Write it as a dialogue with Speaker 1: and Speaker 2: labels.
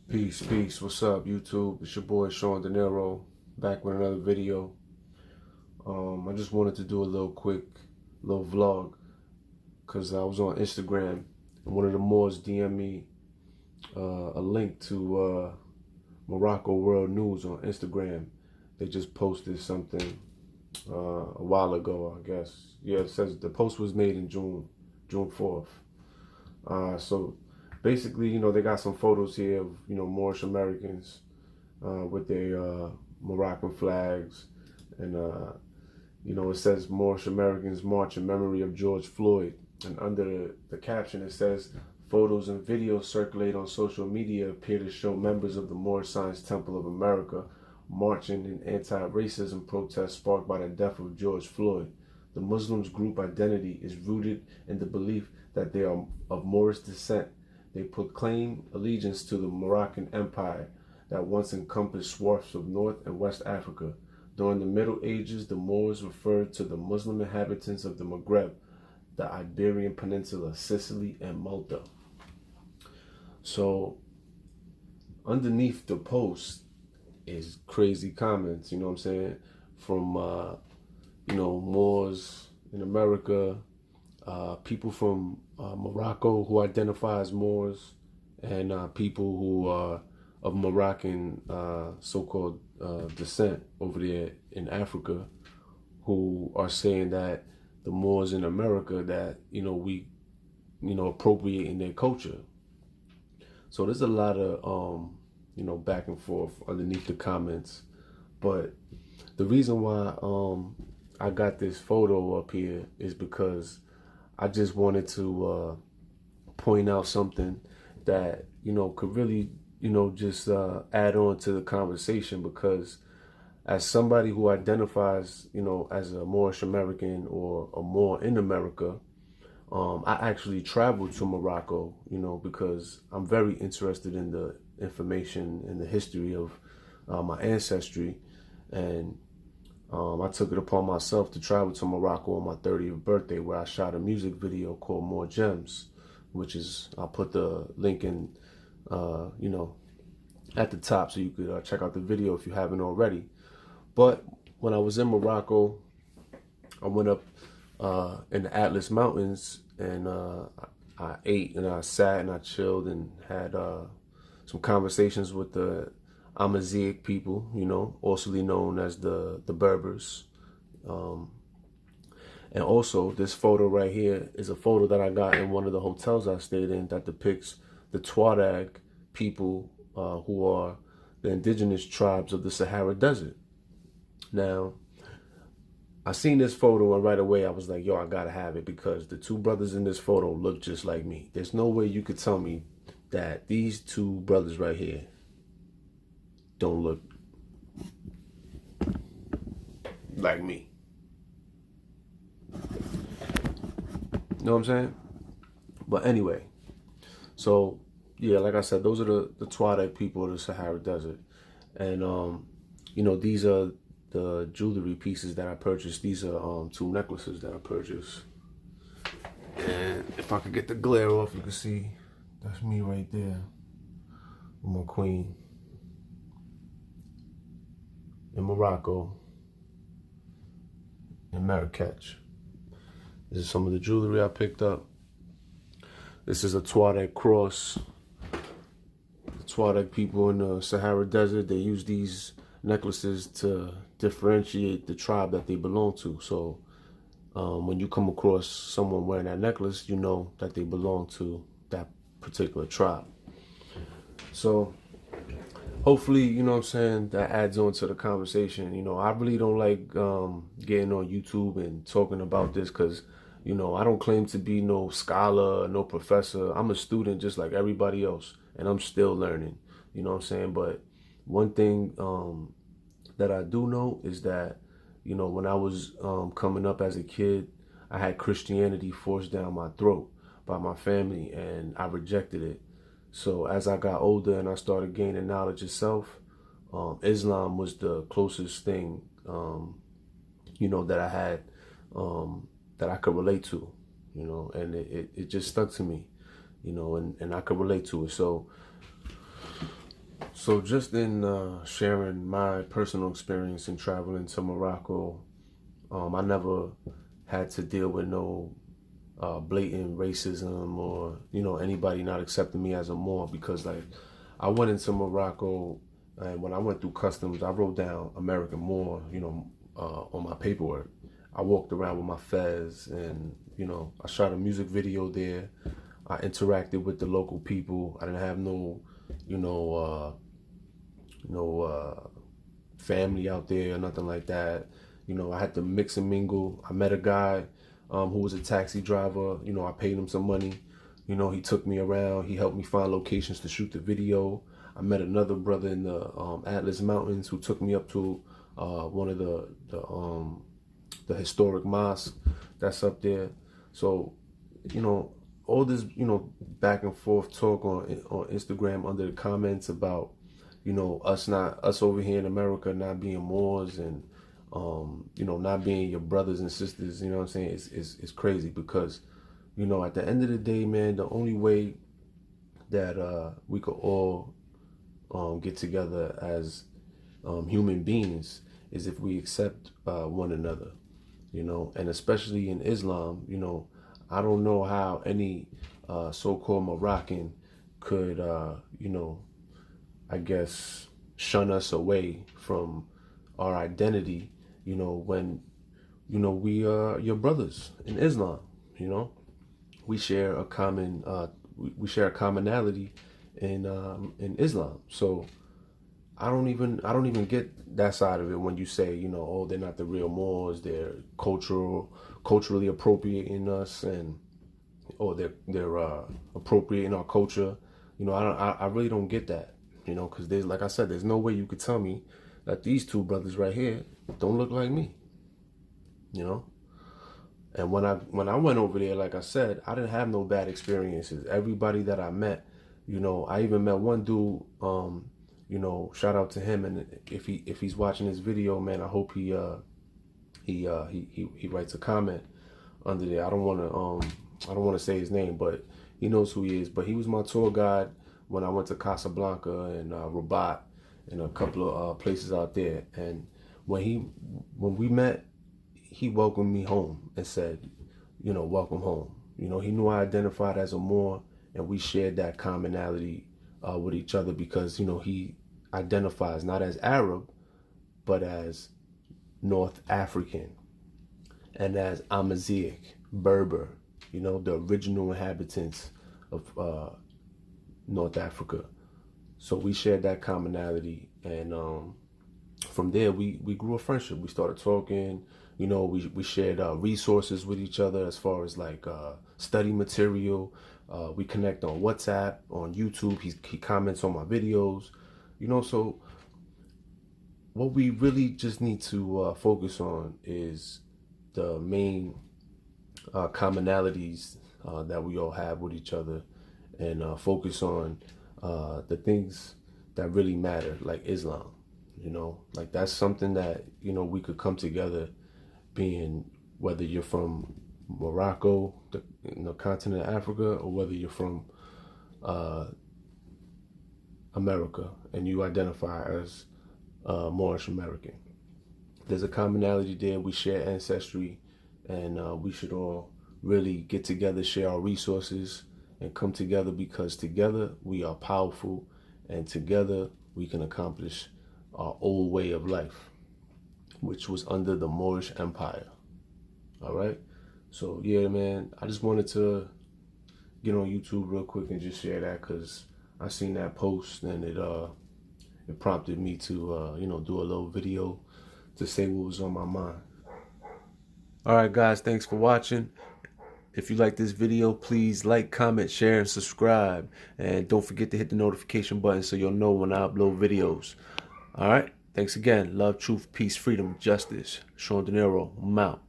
Speaker 1: Peace, peace. What's up, YouTube? It's your boy Shawndineromusic, back with another video. I just wanted to do a little quick vlog because I was on Instagram and one of the Moors DM'd me a link to Morocco World News on Instagram. They just posted something a while ago, I guess. Yeah, it says the post was made in June 4th. So basically, they got some photos here of, Moorish Americans with their Moroccan flags. And, it says Moorish Americans march in memory of George Floyd. And under the caption, it says, photos and videos circulate on social media appear to show members of the Moorish Science Temple of America marching in anti-racism protests sparked by the death of George Floyd. The Muslims' group identity is rooted in the belief that they are of Moorish descent. They proclaim allegiance to the Moroccan Empire that once encompassed swaths of North and West Africa. During the Middle Ages, the Moors referred to the Muslim inhabitants of the Maghreb, the Iberian Peninsula, Sicily, and Malta. So, underneath the post is crazy comments, you know what I'm saying, from, Moors in America, people from Morocco who identify as Moors, and people who are of Moroccan so-called descent over there in Africa, who are saying that the Moors in America, that we appropriating their culture. So there's a lot of back and forth underneath the comments, but the reason why I got this photo up here is because I just wanted to point out something that, could really, just add on to the conversation, because as somebody who identifies, as a Moorish American or a Moor in America, I actually traveled to Morocco, because I'm very interested in the information and the history of my ancestry. And I took it upon myself to travel to Morocco on my 30th birthday, where I shot a music video called More Gems, which is, I'll put the link in, at the top, so you could check out the video if you haven't already. But when I was in Morocco, I went up in the Atlas Mountains, and I ate and I sat and I chilled and had some conversations with the Amazigh people, also known as the Berbers. And also, this photo right here is a photo that I got in one of the hotels I stayed in that depicts the Tuareg people, who are the indigenous tribes of the Sahara Desert. Now, I seen this photo and right away I was like, yo, I gotta have it, because the two brothers in this photo look just like me. There's no way you could tell me that these two brothers right here don't look like me. You know what I'm saying? But anyway, so yeah, like I said, those are the Tuareg people of the Sahara Desert. And these are the jewelry pieces that I purchased. These are two necklaces that I purchased. And if I could get the glare off, you can see that's me right there with my queen in Morocco, in Marrakech. This is some of the jewelry I picked up. This is a Tuareg cross. The Tuareg people in the Sahara Desert, they use these necklaces to differentiate the tribe that they belong to. So when you come across someone wearing that necklace, you know that they belong to that particular tribe. So hopefully, that adds on to the conversation. I really don't like getting on YouTube and talking about this, because, I don't claim to be no scholar, no professor. I'm a student just like everybody else, and I'm still learning, But one thing that I do know is that, when I was coming up as a kid, I had Christianity forced down my throat by my family, and I rejected it. So as I got older and I started gaining knowledge itself, Islam was the closest thing, that I had, that I could relate to, and it just stuck to me, and I could relate to it. So So just in sharing my personal experience in traveling to Morocco, I never had to deal with no blatant racism or anybody not accepting me as a Moor, because like I went into Morocco, and when I went through customs I wrote down American Moor, on my paperwork. I walked around with my fez, and I shot a music video there. I interacted with the local people. I didn't have no you know family out there or nothing like that. I had to mix and mingle. I met a guy who was a taxi driver. I paid him some money. He took me around. He helped me find locations to shoot the video. I met another brother in the Atlas Mountains who took me up to one of the historic mosque that's up there. So, all this, back and forth talk on Instagram under the comments about, us over here in America not being Moors, and not being your brothers and sisters. You know what I'm saying? It's crazy, because at the end of the day, man, the only way that we could all get together as human beings is if we accept one another. And especially in Islam, I don't know how any so-called Moroccan could I guess shun us away from our identity, when we are your brothers in Islam. We share a common we share a commonality in Islam. So I don't even get that side of it when you say, oh, they're not the real Moors, they're culturally appropriating us, and or they're appropriating our culture. I really don't get that. Because there's, like I said, there's no way you could tell me that these two brothers right here don't look like me. And when I went over there, like I said, I didn't have no bad experiences. Everybody that I met, I even met one dude. Shout out to him, and if he's watching this video, man, I hope he writes a comment under there. I don't want to say his name, but he knows who he is. But he was my tour guide when I went to Casablanca and Rabat and a couple of places out there. And when we met, he welcomed me home and said, welcome home. He knew I identified as a Moor, and we shared that commonality with each other, because he identifies not as Arab but as North African, and as Amazigh, Berber, the original inhabitants of North Africa. So we shared that commonality, and from there we grew a friendship. We started talking. We shared resources with each other, as far as like study material. We connect on WhatsApp, on YouTube. He comments on my videos. So what we really just need to focus on is the main commonalities that we all have with each other, and focus on the things that really matter, like Islam. Like that's something that we could come together, being whether you're from Morocco, the continent of Africa, or whether you're from America and you identify as Moorish American. There's a commonality there. We share ancestry, and we should all really get together, share our resources, and come together, because together we are powerful, and together we can accomplish our old way of life, which was under the Moorish Empire. All right. So yeah, man, I just wanted to get on YouTube real quick and just share that, because I seen that post, and it prompted me to do a little video to say what was on my mind. All right, guys, thanks for watching. If you like this video, please like, comment, share, and subscribe. And don't forget to hit the notification button so you'll know when I upload videos. All right, thanks again. Love, truth, peace, freedom, justice. Shawndineromusic, I'm out.